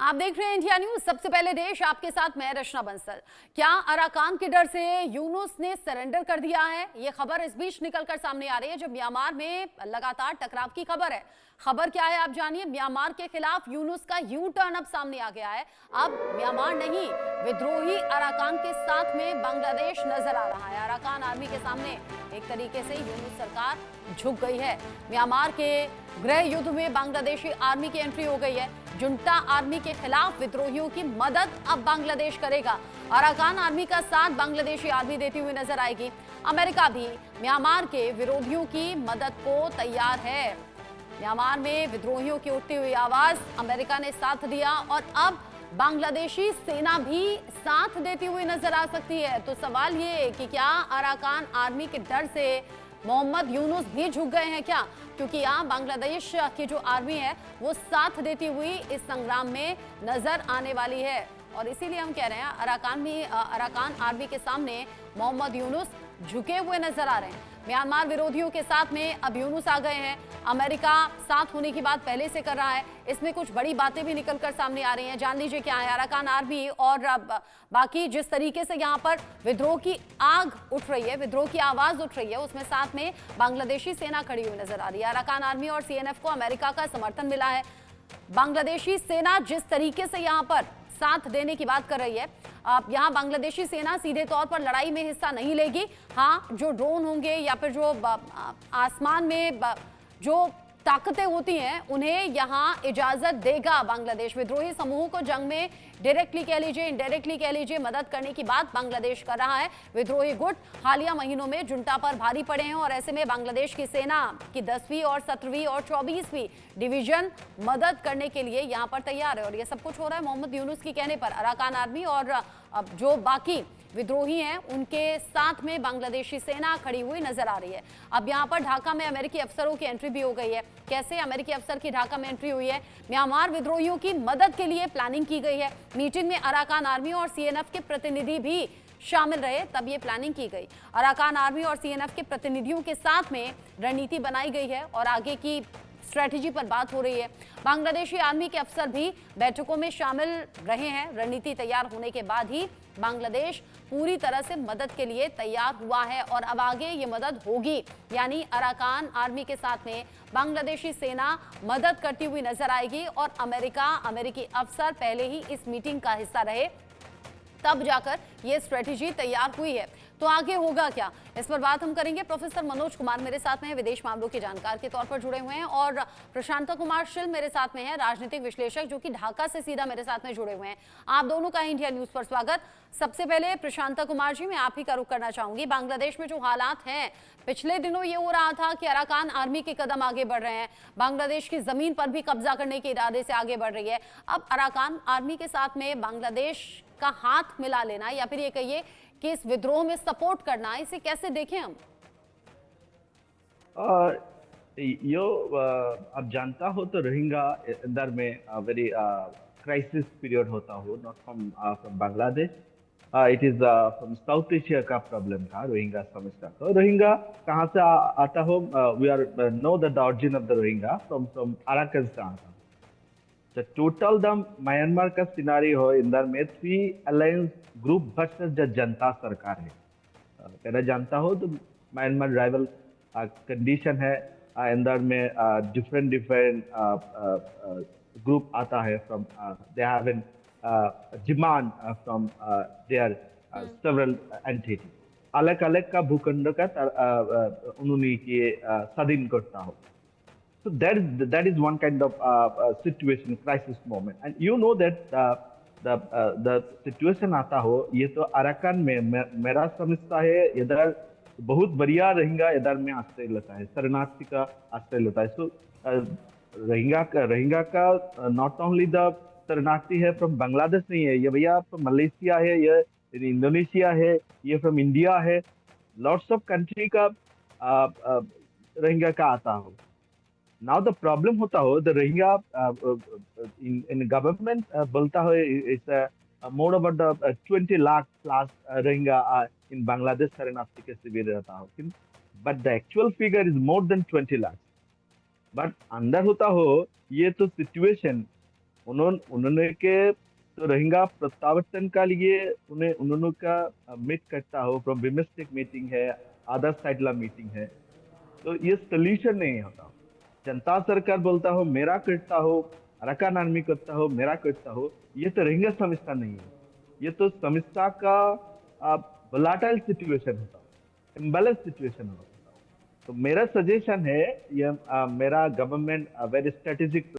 आप देख रहे हैं इंडिया न्यूज। सबसे पहले देश, आपके साथ मैं रचना बंसल। क्या अराकान के डर से यूनुस ने सरेंडर कर दिया है? ये खबर इस बीच निकलकर सामने आ रही है जब म्यांमार में लगातार टकराव की खबर है। खबर क्या है आप जानिए। म्यांमार के खिलाफ यूनुस का यू टर्न अब सामने आ गया है। अब म्यांमार नहीं, विद्रोही अराकान के साथ में बांग्लादेश नजर आ रहा है। अराकान आर्मी के सामने एक तरीके से यूनुस सरकार झुक गई है। म्यांमार के गृह युद्ध में बांग्लादेशी आर्मी की एंट्री हो गई है। जुंटा आर्मी के खिलाफ विद्रोहियों की मदद अब बांग्लादेश करेगा। अराकान आर्मी का साथ बांग्लादेशी आर्मी देती हुई नजर आएगी। अमेरिका भी म्यांमार के विरोधियों की मदद को तैयार है। म्यांमार में विद्रोहियों की उठती हुई आवाज, अमेरिका ने साथ दिया और अब बांग्लादेशी सेना भी साथ देती हुई नजर आ सकती है। तो सवाल ये कि क्या अराकान आर्मी के डर से मोहम्मद यूनुस भी झुक गए हैं क्या? क्योंकि यहाँ बांग्लादेश की जो आर्मी है वो साथ देती हुई इस संग्राम में नजर आने वाली है। और इसीलिए हम कह रहे हैं अराकान आर्मी के सामने मोहम्मद यूनुस झुके हुए नजर आ रहे हैं। म्यांमार विरोधियों के साथ में अब यूनुस आ गए हैं। अमेरिका साथ होने की बात पहले से कर रहा है। इसमें कुछ बड़ी बातें भी निकलकर सामने आ रही हैं। जान लीजिए क्या है अराकान आर्मी और बाकी जिस तरीके से यहाँ पर विद्रोह की आग उठ रही है, विद्रोह की आवाज उठ रही है, उसमें साथ में बांग्लादेशी सेना खड़ी हुई नजर आ रही है। अराकान आर्मी और सीएनएफ को अमेरिका का समर्थन मिला है। बांग्लादेशी सेना जिस तरीके से यहाँ पर साथ देने की बात कर रही है, यहाँ बांग्लादेशी सेना सीधे तौर पर लड़ाई में हिस्सा नहीं लेगी। हाँ, जो ड्रोन होंगे या फिर जो आसमान में जो ताकतें होती हैं उन्हें यहाँ इजाजत देगा बांग्लादेश। विद्रोही समूह को जंग में डायरेक्टली कह लीजिए, इनडायरेक्टली कह लीजिए, मदद करने की बात बांग्लादेश कर रहा है। विद्रोही गुट हालिया महीनों में जुंटा पर भारी पड़े हैं और ऐसे में बांग्लादेश की सेना की 10वीं और 17वीं और 24वीं डिवीजन मदद करने के लिए यहाँ पर तैयार है। और ये सब कुछ हो रहा है मोहम्मद यूनुस के कहने पर। अराकान आर्मी और जो बाकी विद्रोही हैं उनके साथ में बांग्लादेशी सेना खड़ी हुई नजर आ रही है। अब यहाँ पर ढाका में अमेरिकी अफसरों की एंट्री भी हो गई है। कैसे अमेरिकी अफसर की ढाका में एंट्री हुई है? म्यांमार विद्रोहियों की मदद के लिए प्लानिंग की गई है। मीटिंग में अराकान आर्मी और सीएनएफ के प्रतिनिधि भी शामिल रहे, तब ये प्लानिंग की गई। अराकान आर्मी और सीएनएफ के प्रतिनिधियों के साथ में रणनीति बनाई गई है और आगे की स्ट्रेटेजी पर बात हो रही है। बांग्लादेशी आर्मी के अफसर भी बैठकों में शामिल रहे हैं। रणनीति तैयार होने के बाद ही बांग्लादेश पूरी तरह से मदद के लिए तैयार हुआ है और अब आगे ये मदद होगी। यानी अराकान आर्मी के साथ में बांग्लादेशी सेना मदद करती हुई नजर आएगी और अमेरिकी अफसर पहले ही इस मीटिंग का हिस्सा रहे, तब जाकर ये स्ट्रेटेजी तैयार हुई है। तो आगे होगा क्या, इस पर बात हम करेंगे। प्रोफेसर मनोज कुमार मेरे साथ में हैं, विदेश मामलों के जानकार के तौर पर जुड़े हुए हैं, और प्रशांता कुमार शिल मेरे साथ में हैं, राजनीतिक विश्लेषक जो कि ढाका से सीधा मेरे साथ में जुड़े हुए हैं। आप दोनों का इंडिया न्यूज पर स्वागत। सबसे पहले प्रशांता कुमार जी, मैं आप ही का रुख करना चाहूंगी। बांग्लादेश में जो हालात हैं, पिछले दिनों ये हो रहा था कि अराकान आर्मी के कदम आगे बढ़ रहे हैं, बांग्लादेश की जमीन पर भी कब्जा करने के इरादे से आगे बढ़ रही है। अब अराकान आर्मी के साथ में बांग्लादेश का हाथ मिला लेना या फिर ये कहिए कि इस विद्रोह में सपोर्ट करना, इसे कैसे देखें हम? आप जानता हो तो रोहिंग्या अंदर में वेरी क्राइसिस पीरियड होता हो, not from Bangladesh, it is from South Asia का प्रॉब्लम था रोहिंग्या समस्या। तो रोहिंग्या कहाँ से आता हो? We are know the origin of the Rohingya from Arakan से आता। The total the म्यांमार का सिनारी हो इंदर में 3 अलायंस ग्रुप वर्सेस द जनता सरकार है। पहले जानता हो तो म्यांमार राइवल कंडीशन है, इंदर में डिफरेंट ग्रुप आता है from they have an demand from there several entity. अलग अलग का भूखंड का उन्होंने के स्वाधीन करता हो। So that is one kind of situation, crisis moment, and you know that the situation आता हो, ये तो अराकान में मेरा समझता है इधर बहुत बढ़िया रोहिंग्या इधर में आश्रय लेता है, शरणार्थी का आश्रय लेता है। सो रोहिंग्या का नॉट ओनली द शरणार्थी है फ्रॉम बांग्लादेश नहीं है, ये भैया फ्रॉम मलेशिया है, ये इंडोनेशिया है, ये फ्रॉम इंडिया है, लॉट्स ऑफ कंट्री का रोहिंग्या का आता हो। Now the problem होता हो the Rohingya in government बोलता हो it's more about the 20 lakh plus Rohingya in Bangladesh शरणार्थी के शिविर रहता हो, but the actual figure is more than 20 lakhs. But अंदर होता हो ये तो situation उन्होंने के तो रोहिंग्या प्रत्यावर्तन का लिए उन्होंने का मीट करता हो फ्रॉम बिमस्टेक मीटिंग है, आदर साइडला मीटिंग है, तो ये सोल्यूशन नहीं होता। जनता सरकार बोलता हो मेरा करता हो, अराकान आर्मी करता हो मेरा करता हो, ये तो रोहिंग्या समस्या नहीं है, ये तो समस्या का वोलाटाइल सिचुएशन होता है, इम्बैलेंस सिचुएशन होता है। तो मेरा सजेशन है, ये मेरा गवर्नमेंट वेरी स्ट्रेटेजिक